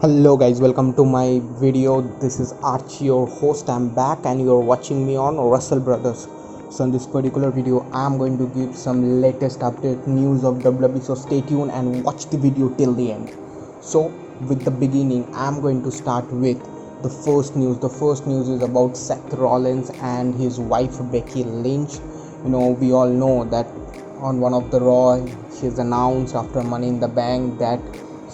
Hello guys, welcome to my video. This is Archie, your host. I'm back and you're watching me on Russell Brothers. So in this particular video, I'm going to give some latest update news of WWE. So stay tuned and watch the video till the end. So with the beginning, I'm going to start with the first news. The first news is about Seth Rollins and his wife Becky Lynch. We all know that on one of the Raw, she's announced after Money in the Bank that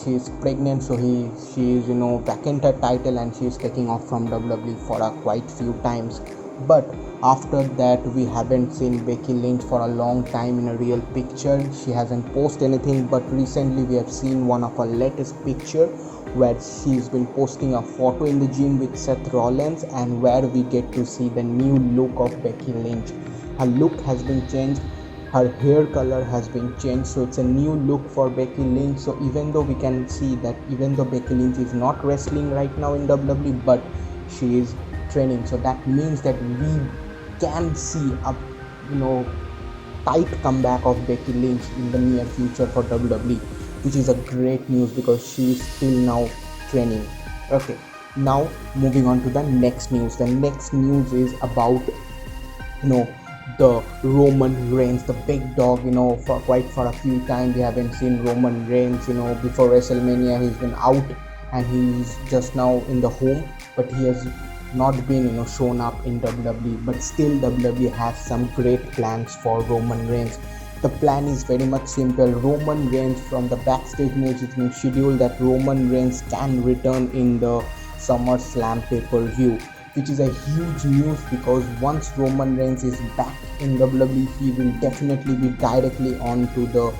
she is pregnant, so she is vacant her title and she is taking off from WWE for a quite few times. But after that, we haven't seen Becky Lynch for a long time in a real picture. She hasn't posted anything, but recently we have seen one of her latest picture where she's been posting a photo in the gym with Seth Rollins, and where we get to see the new look of Becky Lynch. Her look has been changed, her hair color has been changed, so it's a new look for Becky Lynch. So even though we can see that, even though Becky Lynch is not wrestling right now in WWE, but she is training, so that means that we can see a you know tight comeback of Becky Lynch in the near future for WWE, which is a great news because she is still now training. Okay, now moving on to the next news. The next news is about you know the Roman Reigns, the big dog. For a few times we haven't seen Roman Reigns. Before WrestleMania he's been out and he's just now in the home, but he has not been shown up in WWE. But still WWE has some great plans for Roman Reigns. The plan is very much simple. Roman Reigns, from the backstage news, it's been scheduled that Roman Reigns can return in the SummerSlam pay-per-view, which is a huge news because once Roman Reigns is back in WWE, he will definitely be directly onto the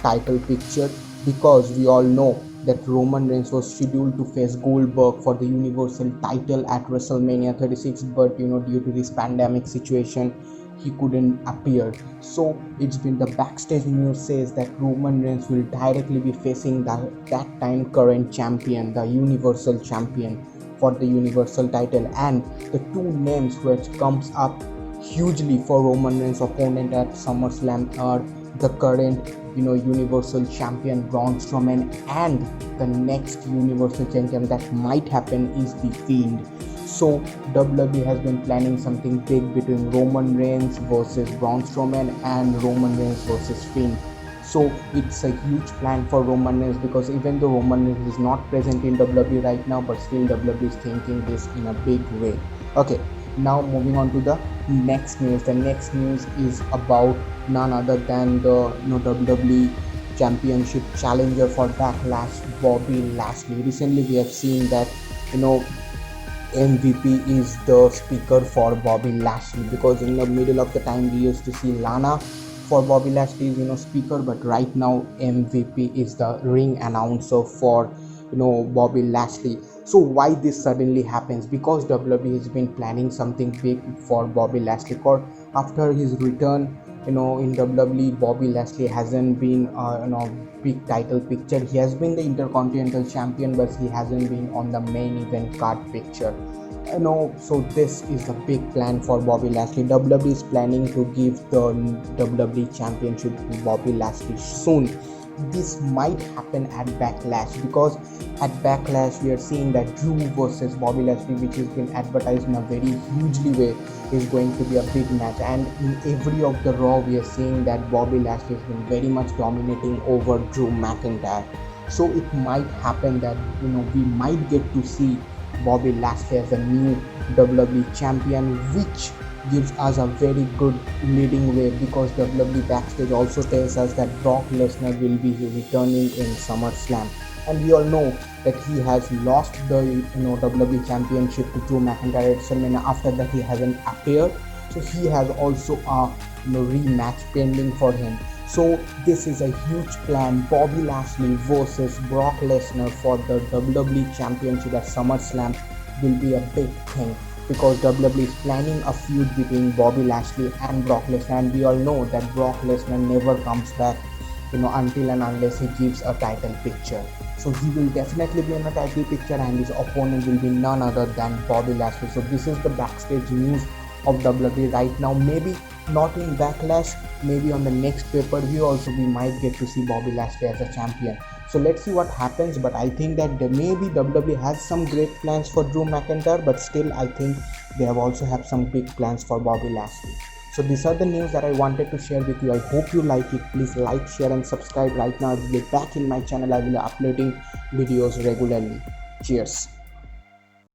title picture, because we all know that Roman Reigns was scheduled to face Goldberg for the Universal title at WrestleMania 36, but due to this pandemic situation he couldn't appear. So it's been, the backstage news says that Roman Reigns will directly be facing that time current champion, the Universal champion, for the Universal title. And the two names which comes up hugely for Roman Reigns' opponent at SummerSlam are the current Universal champion Braun Strowman, and the next Universal champion that might happen is the Fiend. So WWE has been planning something big between Roman Reigns versus Braun Strowman and Roman Reigns versus Fiend. So it's a huge plan for Roman Reigns, because even though Roman Reigns is not present in WWE right now, but still WWE is thinking this in a big way. Okay, now moving on to the next news. The next news is about none other than the WWE Championship challenger for Backlash, Bobby Lashley. Recently we have seen that MVP is the speaker for Bobby Lashley, because in the middle of the time we used to see Lana for Bobby Lashley's speaker, but right now MVP is the ring announcer for Bobby Lashley. So why this suddenly happens? Because WWE has been planning something big for Bobby Lashley. For after his return in WWE, Bobby Lashley hasn't been big title picture. He has been the Intercontinental Champion, but he hasn't been on the main event card picture. So this is a big plan for Bobby Lashley. WWE is planning to give the WWE Championship to Bobby Lashley soon. This might happen at Backlash, because at Backlash we are seeing that Drew versus Bobby Lashley, which has been advertised in a very hugely way, is going to be a big match. And in every of the Raw we are seeing that Bobby Lashley has been very much dominating over Drew McIntyre. So it might happen that we might get to see Bobby Lashley as a new WWE champion, which gives us a very good leading way, because WWE backstage also tells us that Brock Lesnar will be returning in SummerSlam. And we all know that he has lost the WWE championship to Drew McIntyre at WrestleMania. After that he hasn't appeared, so he has also a rematch pending for him. So this is a huge plan. Bobby Lashley versus Brock Lesnar for the WWE Championship at SummerSlam will be a big thing, because WWE is planning a feud between Bobby Lashley and Brock Lesnar, and we all know that Brock Lesnar never comes back until and unless he gives a title picture. So he will definitely be in a title picture, and his opponent will be none other than Bobby Lashley. So this is the backstage news of WWE right now. Maybe not in Backlash, maybe on the next pay-per-view also we might get to see Bobby Lashley as a champion. So let's see what happens. But I think that maybe WWE has some great plans for Drew McIntyre, but still I think they have also have some big plans for Bobby Lashley. So these are the news that I wanted to share with you. I hope you like it. Please like, share and subscribe right now. I will be back in my channel. I will be uploading videos regularly. Cheers.